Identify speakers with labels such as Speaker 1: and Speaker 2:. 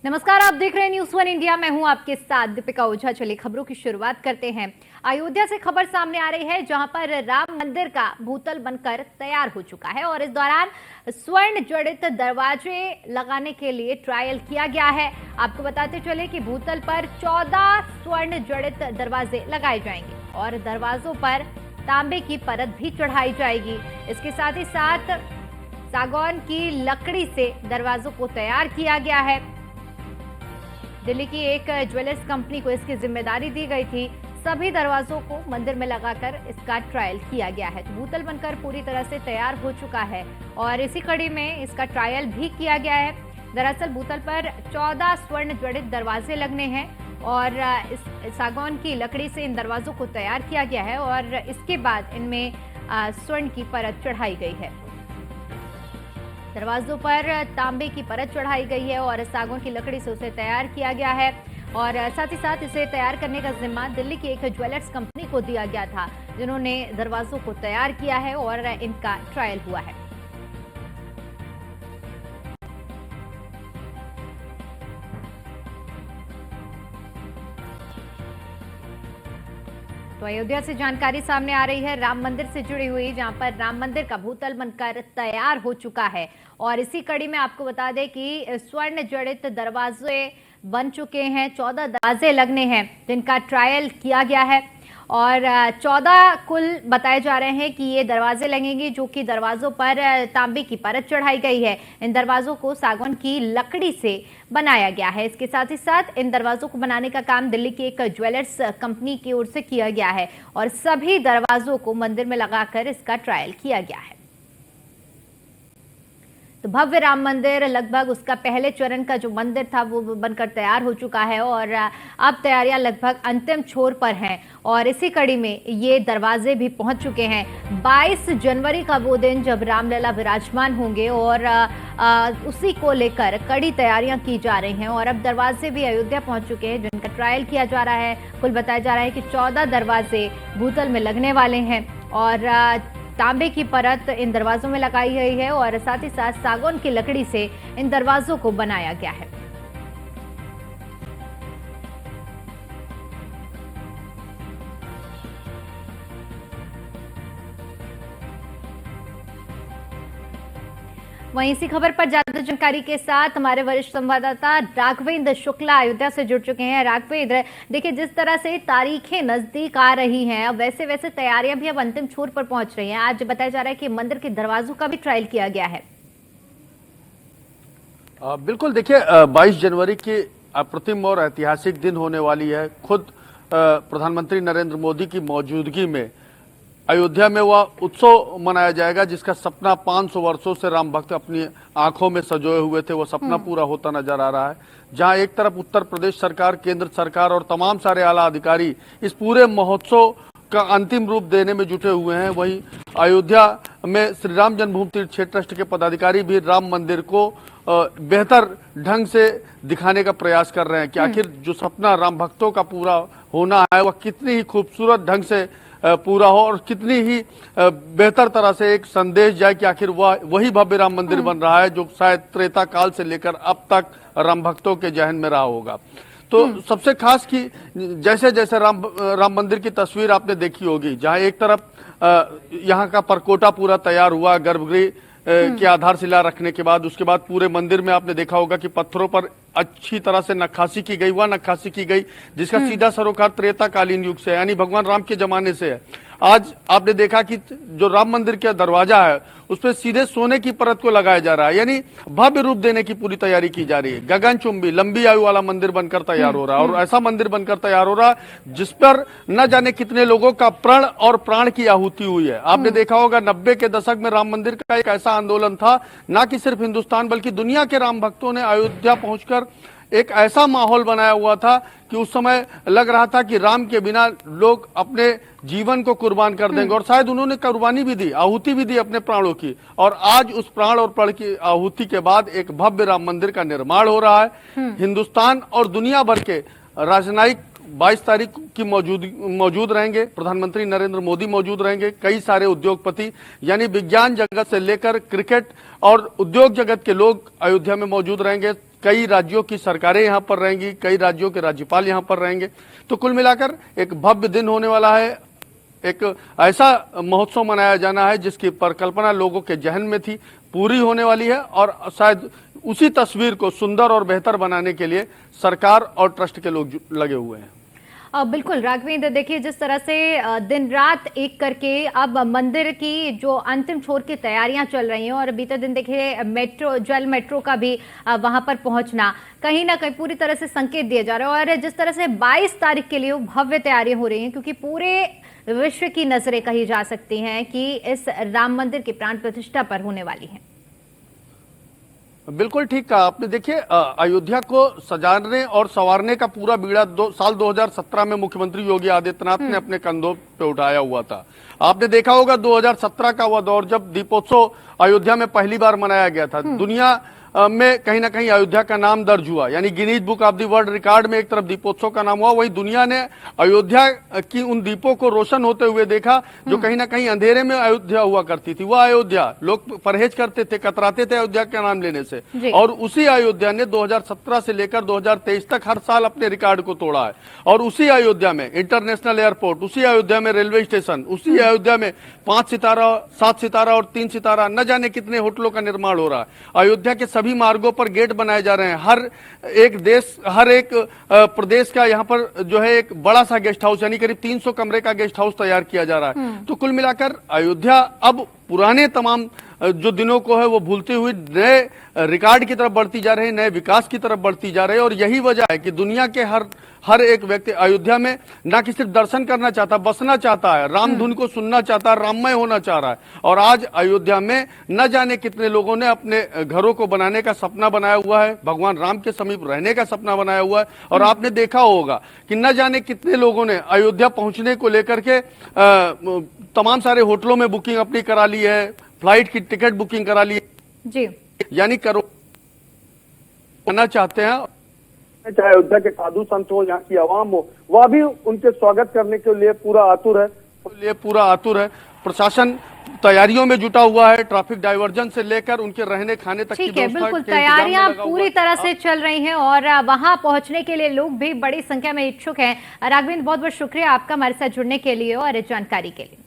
Speaker 1: नमस्कार, आप देख रहे हैं न्यूज़ वन इंडिया। मैं हूं आपके साथ दीपिका ओझा। चलिए खबरों की शुरुआत करते हैं। अयोध्या से खबर सामने आ रही है, जहां पर राम मंदिर का भूतल बनकर तैयार हो चुका है और इस दौरान स्वर्ण जड़ित दरवाजे लगाने के लिए ट्रायल किया गया है। आपको बताते चले कि भूतल पर 14 स्वर्ण जड़ित दरवाजे लगाए जाएंगे और दरवाजों पर तांबे की परत भी चढ़ाई जाएगी। इसके साथ ही साथ सागौन की लकड़ी से दरवाजों को तैयार किया गया है। दिल्ली की एक ज्वेलर्स कंपनी को इसकी जिम्मेदारी दी गई थी। सभी दरवाजों को मंदिर में लगाकर इसका ट्रायल किया गया है। तो भूतल बनकर पूरी तरह से तैयार हो चुका है और इसी कड़ी में इसका ट्रायल भी किया गया है। दरअसल भूतल पर 14 स्वर्ण जड़ित दरवाजे लगने हैं और इस सागौन की लकड़ी से इन दरवाजों को तैयार किया गया है और इसके बाद इनमें स्वर्ण की परत चढ़ाई गई है। दरवाजों पर तांबे की परत चढ़ाई गई है और सागौन की लकड़ी से उसे तैयार किया गया है और साथ ही साथ इसे तैयार करने का जिम्मा दिल्ली की एक ज्वेलर्स कंपनी को दिया गया था, जिन्होंने दरवाजों को तैयार किया है और इनका ट्रायल हुआ है। तो अयोध्या से जानकारी सामने आ रही है राम मंदिर से जुड़ी हुई, जहां पर राम मंदिर का भूतल बनकर तैयार हो चुका है और इसी कड़ी में आपको बता दें कि स्वर्ण जड़ित दरवाजे बन चुके हैं। 14 दरवाजे लगने हैं जिनका ट्रायल किया गया है और 14 कुल बताए जा रहे हैं कि ये दरवाजे लगेंगे, जो कि दरवाजों पर तांबे की परत चढ़ाई गई है। इन दरवाजों को सागौन की लकड़ी से बनाया गया है। इसके साथ ही साथ इन दरवाजों को बनाने का काम दिल्ली की एक ज्वेलर्स कंपनी की ओर से किया गया है और सभी दरवाजों को मंदिर में लगाकर इसका ट्रायल किया गया है। तो भव्य राम मंदिर लगभग उसका पहले चरण का जो मंदिर था वो बनकर तैयार हो चुका है और अब तैयारियां लगभग अंतिम छोर पर हैं और इसी कड़ी में ये दरवाजे भी पहुंच चुके हैं। 22 जनवरी का वो दिन जब रामलला विराजमान होंगे और उसी को लेकर कड़ी तैयारियां की जा रही हैं और अब दरवाजे भी अयोध्या पहुंच चुके हैं, जिनका ट्रायल किया जा रहा है। कुल बताया जा रहा है कि 14 दरवाजे भूतल में लगने वाले हैं और तांबे की परत इन दरवाजों में लगाई गई है और साथ ही साथ सागौन की लकड़ी से इन दरवाजों को बनाया गया है। वहीं इसी खबर पर ज्यादा जानकारी के साथ हमारे वरिष्ठ संवाददाता राघवेंद्र शुक्ला अयोध्या से जुड़ चुके हैं। राघवेंद्र, देखिए जिस तरह से तारीखें नजदीक आ रही हैं, अब वैसे वैसे तैयारियां भी अब अंतिम छोर पर पहुंच रही हैं। आज बताया जा रहा है कि मंदिर के दरवाजों का भी ट्रायल किया गया है।
Speaker 2: बिल्कुल, देखिए 22 जनवरी की अप्रतिम और ऐतिहासिक दिन होने वाली है। खुद प्रधानमंत्री नरेंद्र मोदी की मौजूदगी में अयोध्या में वह उत्सव मनाया जाएगा, जिसका सपना 500 वर्षों से राम भक्त अपनी आंखों में संजोए हुए थे, वो सपना पूरा होता नजर आ रहा है। जहां एक तरफ उत्तर प्रदेश सरकार, केंद्र सरकार और तमाम सारे आला अधिकारी इस पूरे महोत्सव का अंतिम रूप देने में जुटे हुए हैं, वहीं अयोध्या में श्री राम जन्मभूमि तीर्थ क्षेत्र ट्रस्ट के पदाधिकारी भी राम मंदिर को बेहतर ढंग से दिखाने का प्रयास कर रहे हैं कि आखिर जो सपना राम भक्तों का पूरा होना है वह कितनी ही खूबसूरत ढंग से पूरा हो और कितनी ही बेहतर तरह से एक संदेश जाए कि आखिर वही भव्य राम मंदिर बन रहा है जो शायद त्रेता काल से लेकर अब तक राम भक्तों के जहन में रहा होगा। तो सबसे खास कि जैसे जैसे राम मंदिर की तस्वीर आपने देखी होगी, जहां एक तरफ यहाँ का परकोटा पूरा तैयार हुआ, गर्भगृह की आधारशिला रखने के बाद उसके बाद पूरे मंदिर में आपने देखा होगा कि पत्थरों पर अच्छी तरह से नक्काशी की गई, वह नक्काशी की गई जिसका सीधा सरोकार त्रेता कालीन युग से है, यानी भगवान राम के जमाने से है। आज आपने देखा कि जो राम मंदिर का दरवाजा है उस पर सीधे सोने की परत को लगाया जा रहा है, यानी भव्य रूप देने की पूरी तैयारी की जा रही है। गगनचुंबी लंबी आयु वाला मंदिर बनकर तैयार हो रहा है और ऐसा मंदिर बनकर तैयार हो रहा है जिस पर न जाने कितने लोगों का प्रण और प्राण की आहुति हुई है। आपने देखा होगा 90 के दशक में राम मंदिर का एक ऐसा आंदोलन था, न कि सिर्फ हिंदुस्तान बल्कि दुनिया के राम भक्तों ने अयोध्या पहुंचकर एक ऐसा माहौल बनाया हुआ था कि उस समय लग रहा था कि राम के बिना लोग अपने जीवन को कुर्बान कर देंगे और शायद उन्होंने कुर्बानी भी दी, आहुति भी दी अपने प्राणों की। और आज उस प्राण और प्रण की आहुति के बाद एक भव्य राम मंदिर का निर्माण हो रहा है। हिंदुस्तान और दुनिया भर के राजनयिक 22 तारीख की मौजूद रहेंगे, प्रधानमंत्री नरेंद्र मोदी मौजूद रहेंगे, कई सारे उद्योगपति यानी विज्ञान जगत से लेकर क्रिकेट और उद्योग जगत के लोग अयोध्या में मौजूद रहेंगे। कई राज्यों की सरकारें यहाँ पर रहेंगी, कई राज्यों के राज्यपाल यहाँ पर रहेंगे। तो कुल मिलाकर एक भव्य दिन होने वाला है। एक ऐसा महोत्सव मनाया जाना है जिसकी परिकल्पना लोगों के जहन में थी, पूरी होने वाली है और शायद उसी तस्वीर को सुंदर और बेहतर बनाने के लिए सरकार और ट्रस्ट के लोग लगे हुए हैं।
Speaker 1: बिल्कुल राघवेंद्र, देखिए जिस तरह से दिन रात एक करके अब मंदिर की जो अंतिम छोर की तैयारियां चल रही हैं और बीते दिन देखिए मेट्रो, जल मेट्रो का भी वहां पर पहुंचना कहीं ना कहीं पूरी तरह से संकेत दिया जा रहा है। और जिस तरह से 22 तारीख के लिए भव्य तैयारियां हो रही हैं, क्योंकि पूरे विश्व की नजरें कही जा सकती हैं कि इस राम मंदिर की प्राण प्रतिष्ठा पर होने वाली है।
Speaker 2: बिल्कुल ठीक कहा आपने। देखिए, अयोध्या को सजाने और संवारने का पूरा बीड़ा साल 2017 में मुख्यमंत्री योगी आदित्यनाथ ने अपने कंधों पे उठाया हुआ था। आपने देखा होगा 2017 का वह दौर जब दीपोत्सव अयोध्या में पहली बार मनाया गया था। दुनिया में कहीं ना कहीं अयोध्या का नाम दर्ज हुआ, यानी Guinness book of the world record में एक तरफ दीपोत्सव का नाम हुआ, वहीं दुनिया ने अयोध्या की उन दीपों को रोशन होते हुए देखा जो कहीं ना कहीं अंधेरे में अयोध्या हुआ करती थी। वह अयोध्या, लोग परहेज करते थे, कतराते थे अयोध्या का नाम लेने से, और उसी अयोध्या ने 2017 से लेकर 2023 तक हर साल अपने रिकॉर्ड को तोड़ा है। और उसी अयोध्या में इंटरनेशनल एयरपोर्ट, उसी अयोध्या में रेलवे स्टेशन, उसी अयोध्या में 5 सितारा, 7 सितारा और 3 सितारा न जाने कितने होटलों का निर्माण हो रहा है। अयोध्या के सभी मार्गों पर गेट बनाए जा रहे हैं। हर एक देश, हर एक प्रदेश का यहाँ पर जो है एक बड़ा सा गेस्ट हाउस, यानी करीब 300 कमरे का गेस्ट हाउस तैयार किया जा रहा है। तो कुल मिलाकर अयोध्या अब पुराने तमाम जो दिनों को है वो भूलती हुई नए रिकॉर्ड की तरफ बढ़ती जा रही है, नए विकास की तरफ बढ़ती जा रही है। और यही वजह है कि दुनिया के हर एक व्यक्ति अयोध्या में ना कि सिर्फ दर्शन करना चाहता, बसना चाहता है, राम धुन को सुनना चाहता है, राममय होना चाह रहा है। और आज अयोध्या में न जाने कितने लोगों ने अपने घरों को बनाने का सपना बनाया हुआ है, भगवान राम के समीप रहने का सपना बनाया हुआ है। और आपने देखा होगा कि न जाने कितने लोगों ने अयोध्या पहुंचने को लेकर के तमाम सारे होटलों में बुकिंग अपनी करा ली है, फ्लाइट की टिकट बुकिंग करा ली
Speaker 1: जी,
Speaker 2: यानी करो करना चाहते हैं।
Speaker 3: चाहे अयोध्या के साधु संत हो, यहाँ की आवाम हो, वह भी उनके स्वागत करने के लिए पूरा आतुर है। प्रशासन तैयारियों में जुटा हुआ है, ट्रैफिक डाइवर्जन से लेकर उनके रहने खाने तक की
Speaker 1: ठीक है।
Speaker 2: व्यवस्था
Speaker 1: बिल्कुल तैयारियां पूरी तरह से चल रही हैं और वहां पहुंचने के लिए लोग भी बड़ी संख्या में इच्छुक हैं। राघवेंद्र, बहुत बहुत शुक्रिया आपका हमारे साथ जुड़ने के लिए और इस जानकारी के लिए।